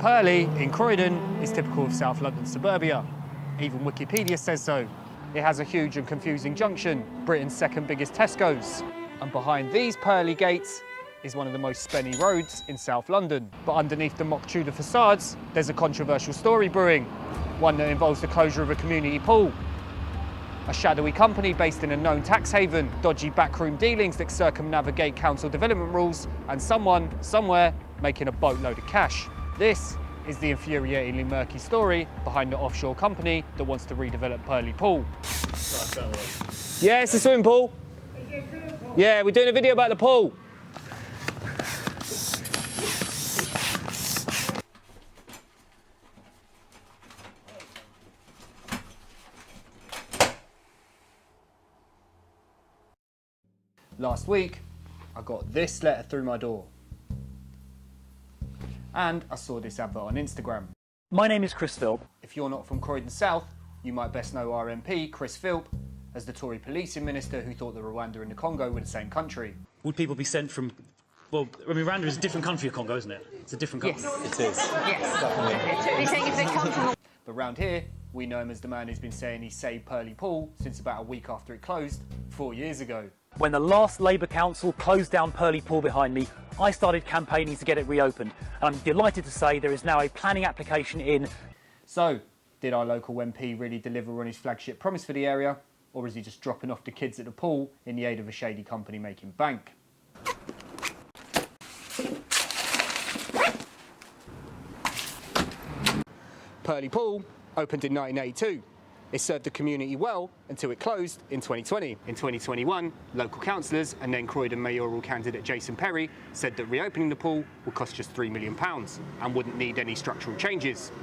Purley in Croydon is typical of South London suburbia. Even Wikipedia says so. It has a huge and confusing junction, Britain's second biggest Tesco's. And behind these pearly gates is one of the most spenny roads in South London. But underneath the mock Tudor facades, there's a controversial story brewing, one that involves the closure of a community pool, a shadowy company based in a known tax haven, dodgy backroom dealings that circumnavigate council development rules, and someone, somewhere, making a boatload of cash. This is the infuriatingly murky story behind the offshore company that wants to redevelop Purley Pool. Yeah, it's a swimming pool. Yeah, we're doing a video about the pool. Last week, I got this letter through my door. And I saw this advert on Instagram. My name is Chris Philp. If you're not from Croydon South, you might best know our MP, Chris Philp, as the Tory policing minister who thought that Rwanda and the Congo were the same country. Would people be sent from... Well, I mean, Rwanda is a different country of Congo, isn't it? It's a different country. Yes. It is. Yes, definitely. You're saying if they come from... But round here, we know him as the man who's been saying he saved Purley Pool since about a week after it closed 4 years ago. When the last Labour council closed down Purley Pool behind me, I started campaigning to get it reopened. And I'm delighted to say there is now a planning application in. So, did our local MP really deliver on his flagship promise for the area? Or is he just dropping off the kids at the pool in the aid of a shady company making bank? Purley Pool opened in 1982. It served the community well until it closed in 2020. In 2021, local councillors and then Croydon mayoral candidate Jason Perry said that reopening the pool would cost just £3 million and wouldn't need any structural changes.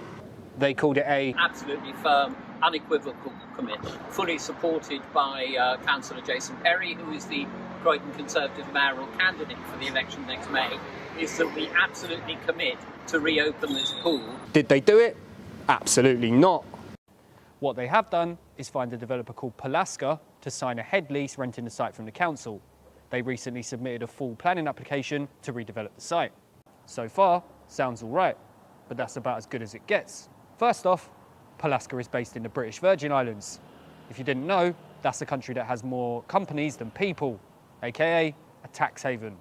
They called it a absolutely firm, unequivocal commit, fully supported by Councillor Jason Perry, who is the Croydon Conservative mayoral candidate for the election next May, is that we absolutely commit to reopen this pool. Did they do it? Absolutely not. What they have done is find a developer called Palaska to sign a head lease renting the site from the council. They recently submitted a full planning application to redevelop the site. So far, sounds all right, but that's about as good as it gets. First off, Palaska is based in the British Virgin Islands. If you didn't know, that's a country that has more companies than people, aka a tax haven.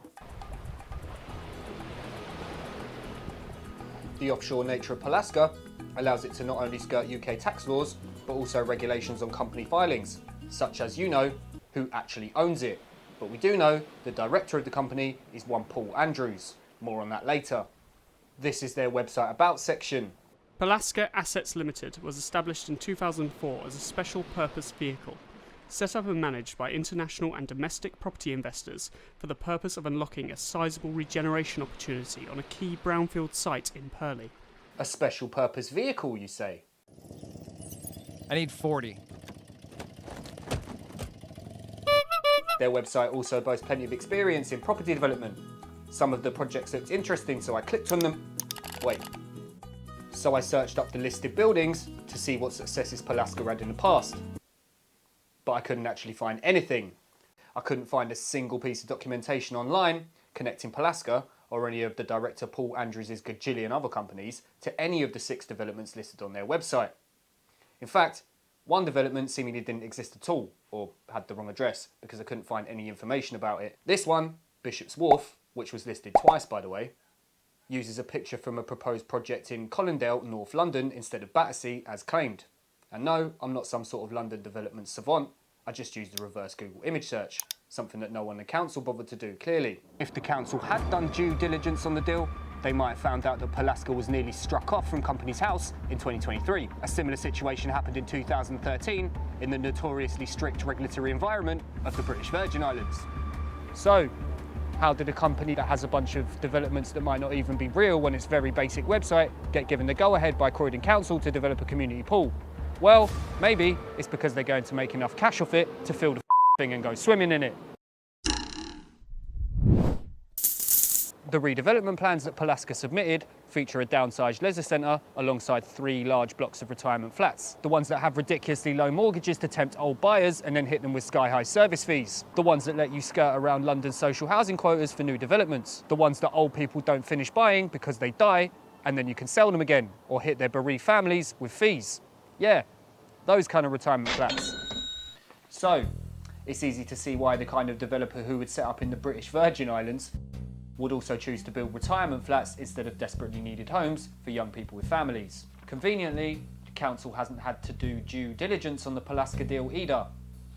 The offshore nature of Palaska allows it to not only skirt UK tax laws, but also regulations on company filings, such as who actually owns it. But we do know the director of the company is one Paul Andrews. More on that later. This is their website about section. Palaska Assets Limited was established in 2004 as a special purpose vehicle, set up and managed by international and domestic property investors for the purpose of unlocking a sizable regeneration opportunity on a key brownfield site in Purley. A special purpose vehicle, you say? I need 40. Their website also boasts plenty of experience in property development. Some of the projects looked interesting, so I clicked on them. So I searched up the listed buildings to see what successes Palaska had in the past. But I couldn't actually find anything. I couldn't find a single piece of documentation online connecting Palaska or any of the director Paul Andrews' gajillion other companies to any of the 6 developments listed on their website. In fact, one development seemingly didn't exist at all, or had the wrong address, because I couldn't find any information about it. This one, Bishop's Wharf, which was listed twice by the way, uses a picture from a proposed project in Colindale, North London, instead of Battersea, as claimed. And no, I'm not some sort of London development savant, I just used a reverse Google image search, something that no one in the council bothered to do, clearly. If the council had done due diligence on the deal, they might have found out that Palaska was nearly struck off from Companies House in 2023. A similar situation happened in 2013 in the notoriously strict regulatory environment of the British Virgin Islands. So, how did a company that has a bunch of developments that might not even be real on its very basic website get given the go-ahead by Croydon Council to develop a community pool? Well, maybe it's because they're going to make enough cash off it to fill the thing and go swimming in it. The redevelopment plans that Palaska submitted feature a downsized leisure centre alongside 3 large blocks of retirement flats. The ones that have ridiculously low mortgages to tempt old buyers and then hit them with sky-high service fees. The ones that let you skirt around London's social housing quotas for new developments. The ones that old people don't finish buying because they die and then you can sell them again or hit their bereaved families with fees. Yeah, those kind of retirement flats. So, it's easy to see why the kind of developer who would set up in the British Virgin Islands would also choose to build retirement flats instead of desperately needed homes for young people with families. Conveniently, the council hasn't had to do due diligence on the Purley deal either.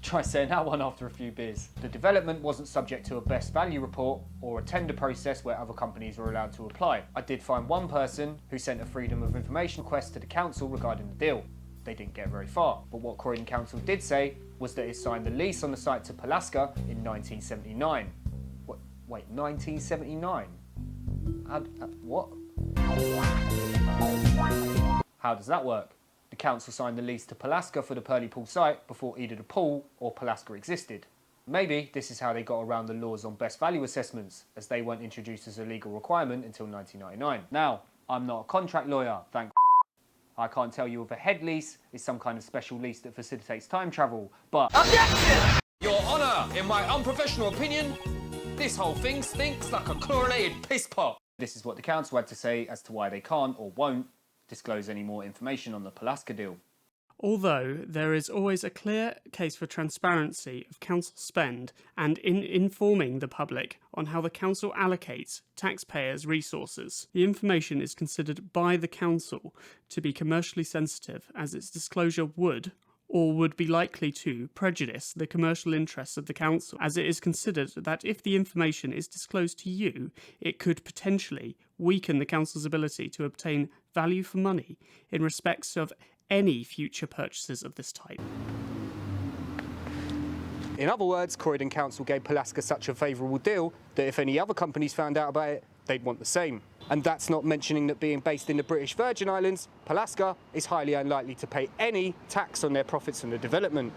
Try saying that one after a few beers. The development wasn't subject to a best value report or a tender process where other companies were allowed to apply. I did find one person who sent a freedom of information request to the council regarding the deal. They didn't get very far, but what Croydon Council did say was that it signed the lease on the site to Purley in 1979. Wait, 1979? What? How does that work? The council signed the lease to Purley for the Purley Pool site before either the pool or Purley existed. Maybe this is how they got around the laws on best value assessments, as they weren't introduced as a legal requirement until 1999. Now, I'm not a contract lawyer, thank I can't tell you if a head lease is some kind of special lease that facilitates time travel, but... Objection! Your Honour, in my unprofessional opinion, this whole thing stinks like a chlorinated piss pot. This is what the council had to say as to why they can't or won't disclose any more information on the Purley deal. Although there is always a clear case for transparency of council spend and in informing the public on how the council allocates taxpayers' resources, the information is considered by the council to be commercially sensitive, as its disclosure would or would be likely to prejudice the commercial interests of the council, as it is considered that if the information is disclosed to you, it could potentially weaken the council's ability to obtain value for money in respects of any future purchases of this type. In other words, Croydon Council gave Purley such a favourable deal that if any other companies found out about it, they'd want the same. And that's not mentioning that being based in the British Virgin Islands, Purley is highly unlikely to pay any tax on their profits from the development.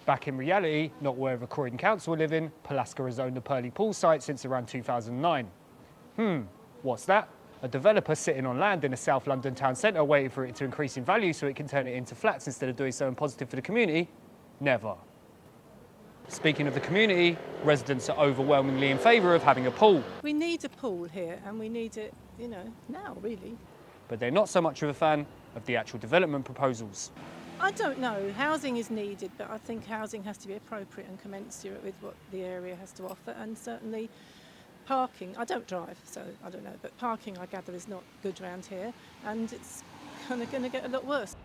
Back in reality, not wherever Croydon Council live in, Purley has owned the Purley Pool site since around 2009. What's that? A developer sitting on land in a South London town centre waiting for it to increase in value so it can turn it into flats instead of doing something positive for the community? Never. Speaking of the community, residents are overwhelmingly in favour of having a pool. We need a pool here and we need it, now really. But they're not so much of a fan of the actual development proposals. I don't know, housing is needed, but I think housing has to be appropriate and commensurate with what the area has to offer, and certainly parking. I don't drive, so I don't know, but parking I gather is not good around here, and it's kind of going to get a lot worse.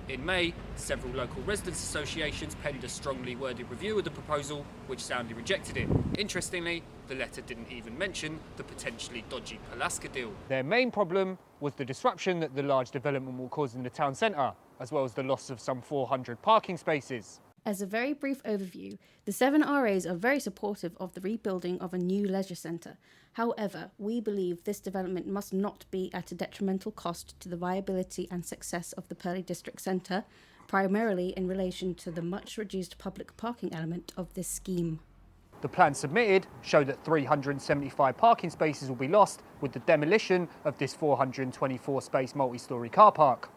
In May, several local residents' associations penned a strongly worded review of the proposal, which soundly rejected it. Interestingly, the letter didn't even mention the potentially dodgy Purley deal. Their main problem was the disruption that the large development will cause in the town centre, as well as the loss of some 400 parking spaces. As a very brief overview, the 7 RAs are very supportive of the rebuilding of a new leisure centre. However, we believe this development must not be at a detrimental cost to the viability and success of the Purley District Centre, primarily in relation to the much reduced public parking element of this scheme. The plan submitted showed that 375 parking spaces will be lost with the demolition of this 424-space multi-storey car park.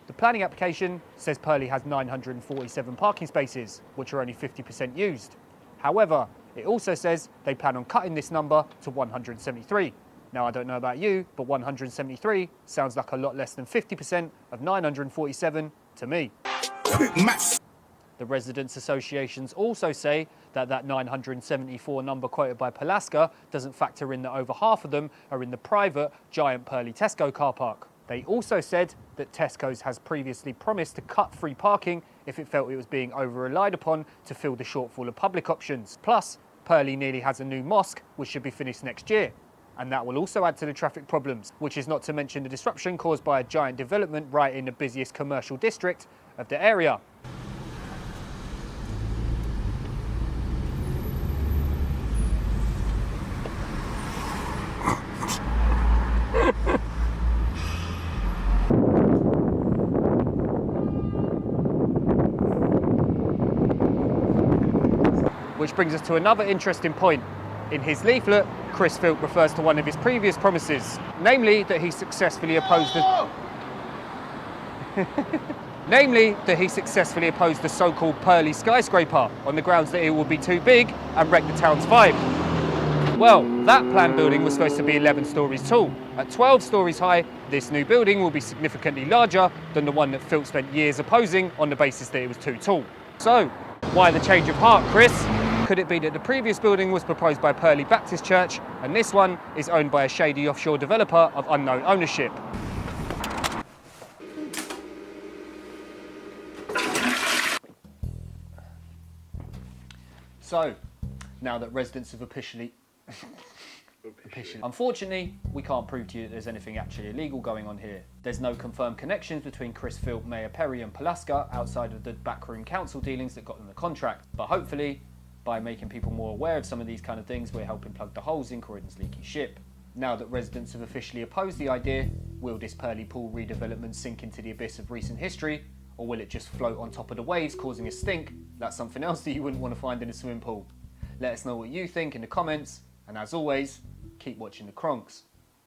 The planning application says Purley has 947 parking spaces, which are only 50% used. However, it also says they plan on cutting this number to 173. Now, I don't know about you, but 173 sounds like a lot less than 50% of 947 to me. The residents' associations also say that 974 number quoted by Purley doesn't factor in that over half of them are in the private giant Purley Tesco car park. They also said that Tesco's has previously promised to cut free parking if it felt it was being over-relied upon to fill the shortfall of public options. Plus, Purley nearly has a new mosque, which should be finished next year. And that will also add to the traffic problems, which is not to mention the disruption caused by a giant development right in the busiest commercial district of the area. Which brings us to another interesting point. In his leaflet, Chris Filt refers to one of his previous promises, namely that he successfully opposed the... Namely, that he successfully opposed the so-called Purley Skyscraper on the grounds that it would be too big and wreck the town's vibe. Well, that planned building was supposed to be 11 stories tall. At 12 stories high, this new building will be significantly larger than the one that Phil spent years opposing on the basis that it was too tall. So, why the change of heart, Chris? Could it be that the previous building was proposed by Purley Baptist Church and this one is owned by a shady offshore developer of unknown ownership? So, now that residents have officially... Unfortunately, we can't prove to you that there's anything actually illegal going on here. There's no confirmed connections between Chris Phil, Mayor Perry and Pulaska outside of the backroom council dealings that got them the contract. But hopefully, by making people more aware of some of these kind of things, we're helping plug the holes in Croydon's leaky ship. Now that residents have officially opposed the idea, will this Purley Pool redevelopment sink into the abyss of recent history? Or will it just float on top of the waves causing a stink? That's something else that you wouldn't want to find in a swimming pool. Let us know what you think in the comments, and as always, keep watching the Kronks.